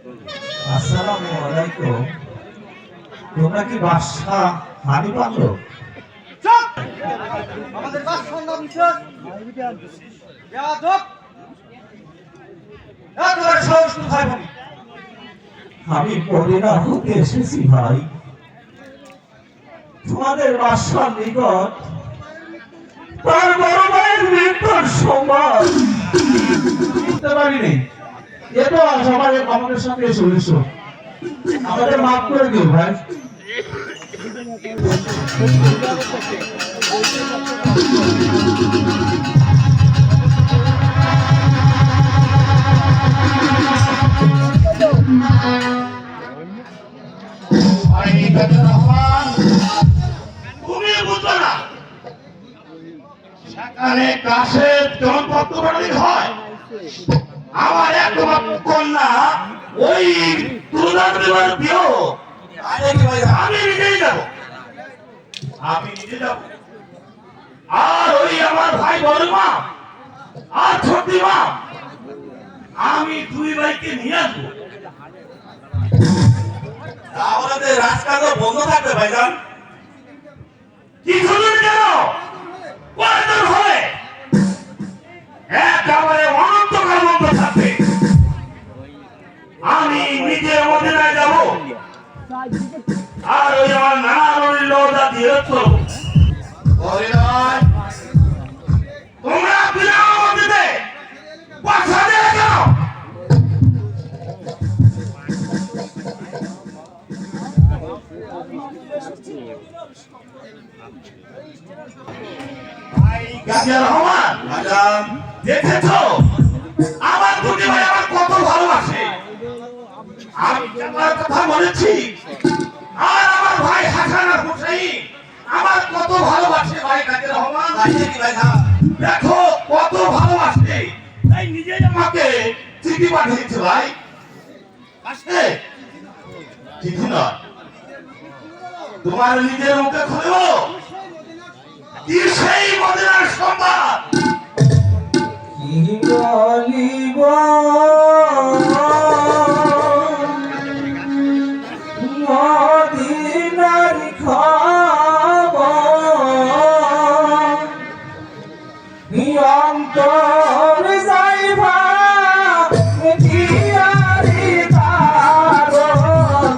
আসসালামু আলাইকুম। তোমরা কি বাদশা হানি পারলো? আমাদের বাদশার নাম বিশেষ বেয়াদব। একেবারে সাহস কোথায় পাবি? আমি পরিণা হতে এসেছি ভাই, তোমাদের বাদশার নিকট তার বড় ভাইয়ের মৃত্যুর সংবাদ দিতে পারিনি। এতো সবাই আমাদের সঙ্গে চলেছ, আমাদের মাফ করে দিও ভাই। তুমি বুঝলো না সেখানে কাশের জনপত্র হয়। আমার একমাত্র কন্যা ওই তুলার দেওয়ার বিয়ে আমি নিজেই যাব, আমি নিজে যাব। আর ওই আমার ভাই বড় মা আর ছোট মা আমি দুই ভাইকে নিয়ে আসবো। তাহলে রাস্তা তো বন্ধ থাকবে ভাইজান। কিছুদিন কেন কয়েকদিন হবে একেবারে অনন্তকাল বন্ধ থাকবে। আমি নিজে মদিনায় যাব আর ওই আমার নানার লোদা দিয়ে চলবো। তোমরা বিনা মধ্যে পয়সা দেবে কেন? দেখেছো আমার দুটি ভাই আমার কত ভালোবাসে। আমি আমার কথা বলেছি, আর আমার ভাই হাসান আর হুসাইন আমার কত ভালোবাসে। ভাই কাজী রহমান দেখো কত ভালোবাসে, তাই নিজেই আমাকে চিঠি পাঠিয়েছে। ভাই আসে চিঠি নয়, তোমার নিজের মুখে খুলবো কি সেই মদিনার সংবাদ। কি বলিব মদিনার খবর, অন্তর যাইবা দিয়ারি কারণ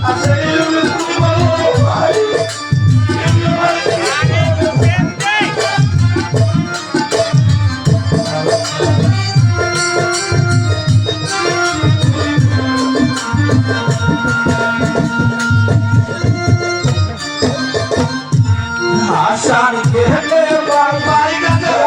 আচ্ছা তুমি বলো ভাই আশার গেলে বাবাই গাছে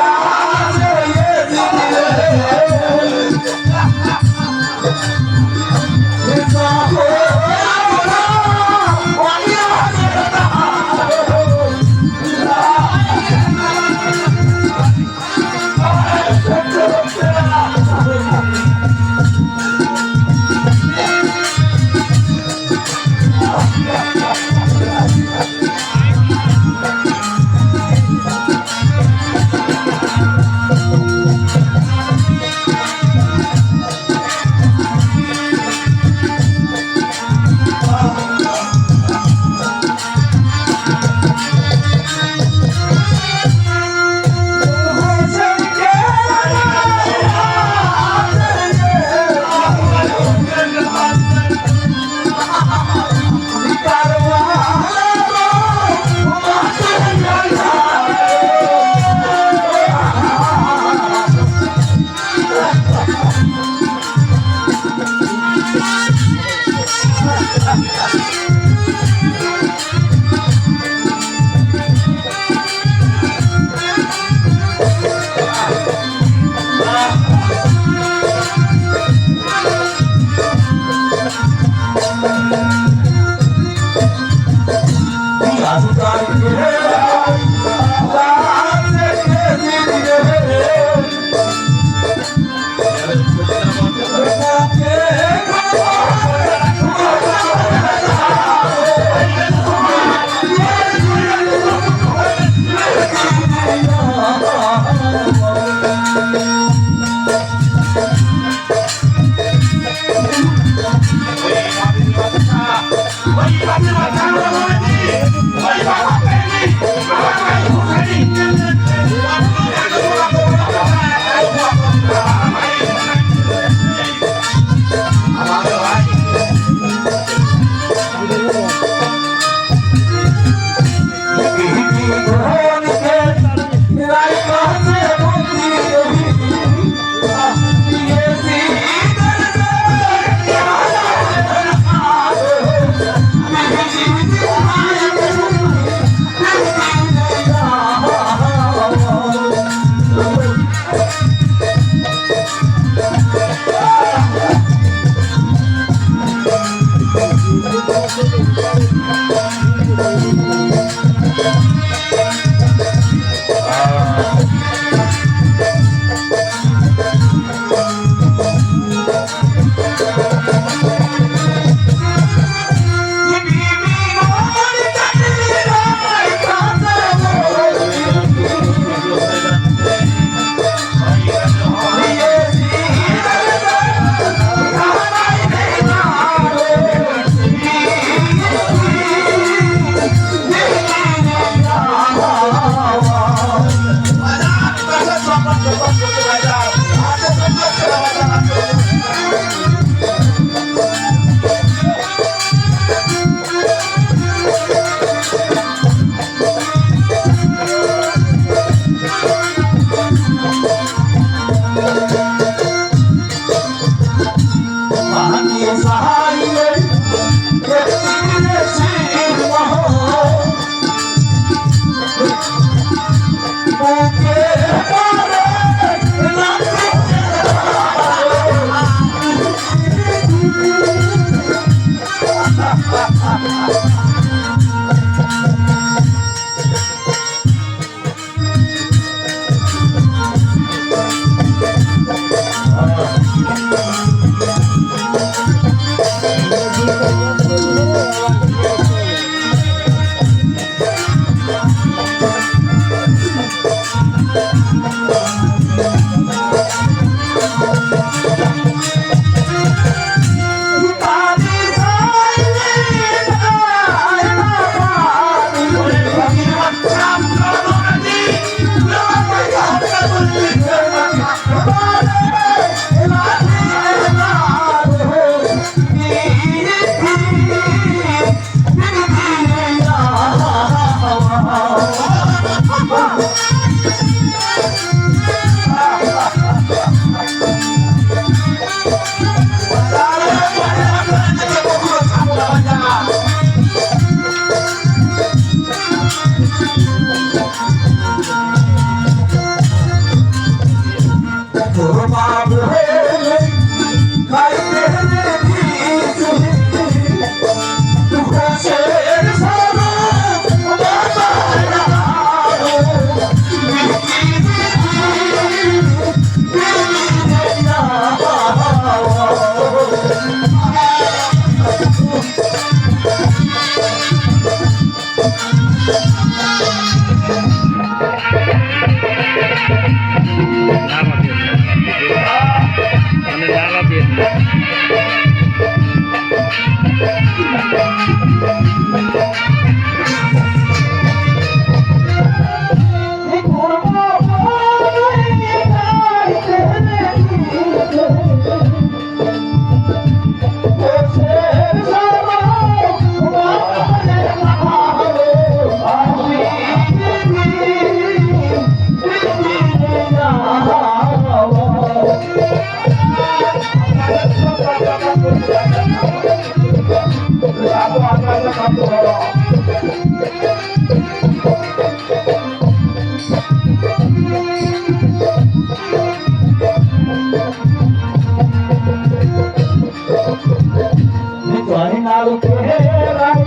জয় নাল কেরাই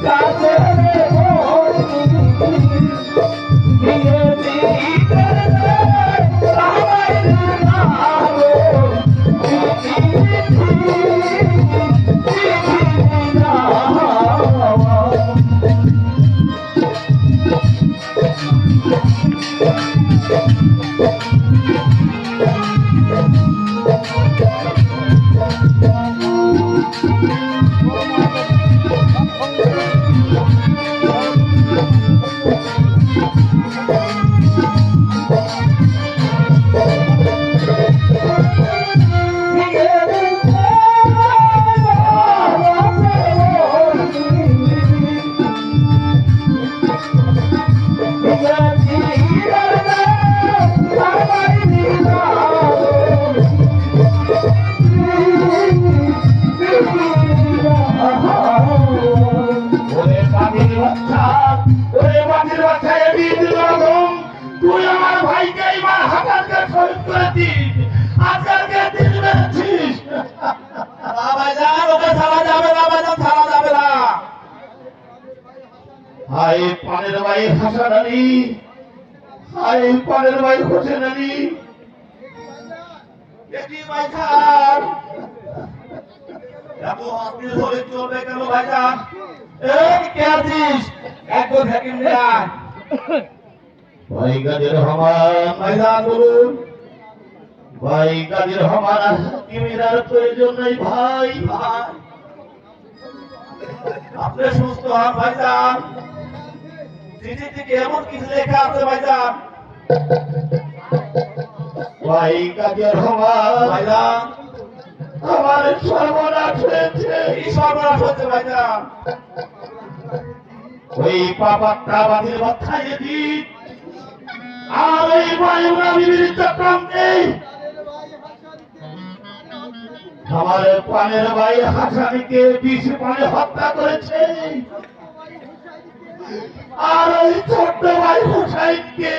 কাছে তুই আমার ভাইকে এবার হাজারকে শহীদ করেছিস, আজকালকে দিন মেরেছিস। ভাইজান ওকে ছাড়া যাবে না, ভাইজান ছাড়া যাবে না। হায় পানের ভাই হাসান আলী, হায় পানের ভাই হোসেন আলী, এটি ভাইজান এত অস্থির হলে চলবে কেন ভাইজান? এই কে আছিস? একদম ভ্যাকিম দেয়া ভাই গাজী রহমান। ভাইজান বলুন। ভাই গাজী রহমান, হাকিমের প্রয়োজন নেই ভাই। ভাই আপনি সুস্থ হন ভাইজান। চিঠি থেকে এমন কিছু লেখা আছে ভাইজান। ভাই গাজী রহমান, ভাইজান আমার সর্বনাশ হয়েছে। এই সর্বনাশ হচ্ছে ভাইজান। ওই পাপাত্তা বাতিল মাথায় দিন, আর ওই বায়ুরা বিবিধ চক্রান্তে আমার পানের ভাই হাসানিকে বিষ পানে হত্যা করেছে, আর ওই ছোট্ট ভাই হুসাইনকে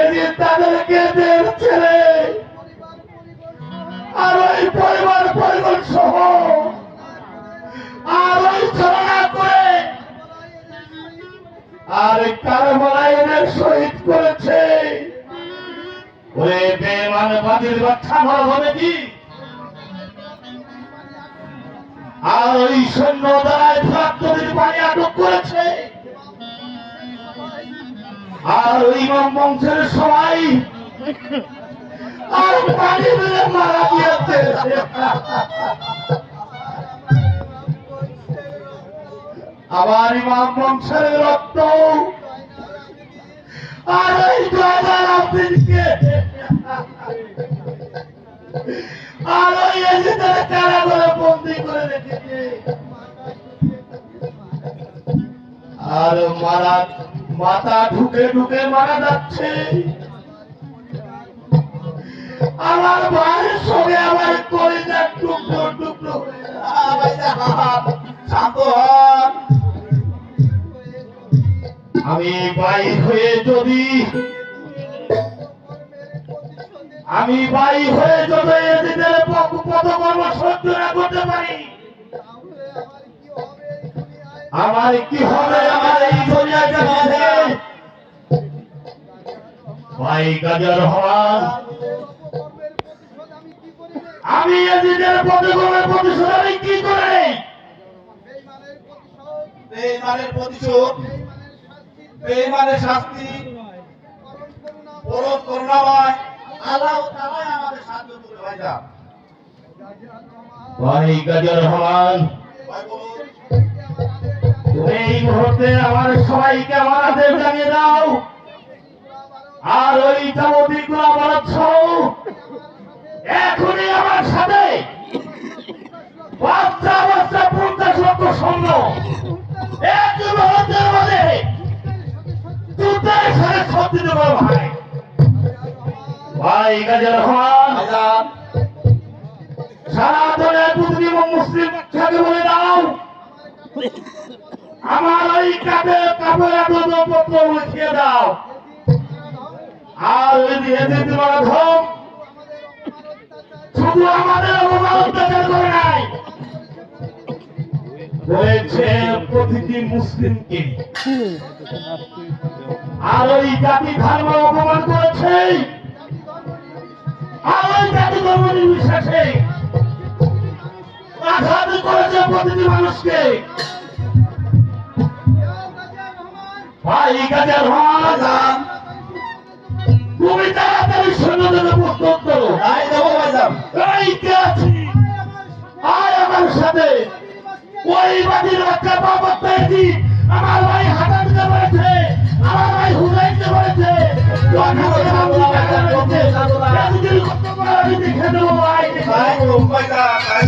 এদিন তাদেরকে দেড় ছেড়ে আর ওই পরিবার সহ আর ওই ছড়া করে আর কারবালাইনের শহীদ করেছে। ওরে বেমান বাদির বাচ্চা বড় হবে কি? আর ওই সৈন্য দ্বারায় নদীর পানি আটক করেছে, আর ওই ইমাম বংশের সবাই আর পানি মেরে মারা গিয়েছে। আবার ইমাম বংশের রক্ত আর ওই জয়দার আব্দিনকে আর ওই এজিদের কারাগারে বন্দী করে রেখেছে। আর মাথা ঢুকে ঢুকে মারা যাচ্ছে। আমার ভাইয়ের সঙ্গে আমার কলিজার টুকরো টুকরো হয়ে ভাইজান শান্ত হন। আমি ভাই হয়ে যদি এদের পদকর্ম সহ্য না করতে পারি, আমার কি হবে? আমার এই দুনিয়া থেকে ভাই গাজী রহমান, আমি এদের পদকর্মের প্রতিশোধ আমি কি করে? বেঈমানের প্রতিশোধ, বেঈমানের শাস্তি পরম করুণাময় আল্লাহ তাআলাই আমাদের সাহায্য করবে ভাইজান। ভাই গাজী রহমান, ভাই বলুন। তুমি এই মুহূর্তে আমার সবাইকে আমার আদেশ জানিয়ে দাও, আর ওই যাবতীয় গোলাবারত সহ এখনই আমার সাথে বাচ্চা 50 লক্ষ সৈন্য এক মুহূর্তের মধ্যে যুদ্ধের সাথে সব দিতে পারো ভাই। ভাই গাজী রহমান, ভাইজান মুসলিম বাচ্চাকে বলে দাও আমার ওই কাপড় পত্র লিখিয়ে দাও। আর ওই দিয়ে দিতে ধম শুধু আমাদের অত্যাচার করে নাই, হয়েছে প্রতিটি মুসলিমকে। আর ওই জাতি ধর্ম অপমান করেছে, আর ওই জাতি ধর্ম নির্বিশেষে আঘাত করেছে প্রতিটি মানুষকে। ভাই গাজা রহমান, তুমি তাড়াতাড়ি সৈন্যদের প্রস্তুত করো। তাই দেবো ভাইজান। এই কে আছি আয় আমার সাথে। ওই বাড়ির বাচ্চা বাবা পেয়েছি, আমার ভাই হাতান কে বলেছে, আমার ভাই হুদাইন কে বলেছে, দেখে দেবো ভাই। তাই ভাইজান, তাই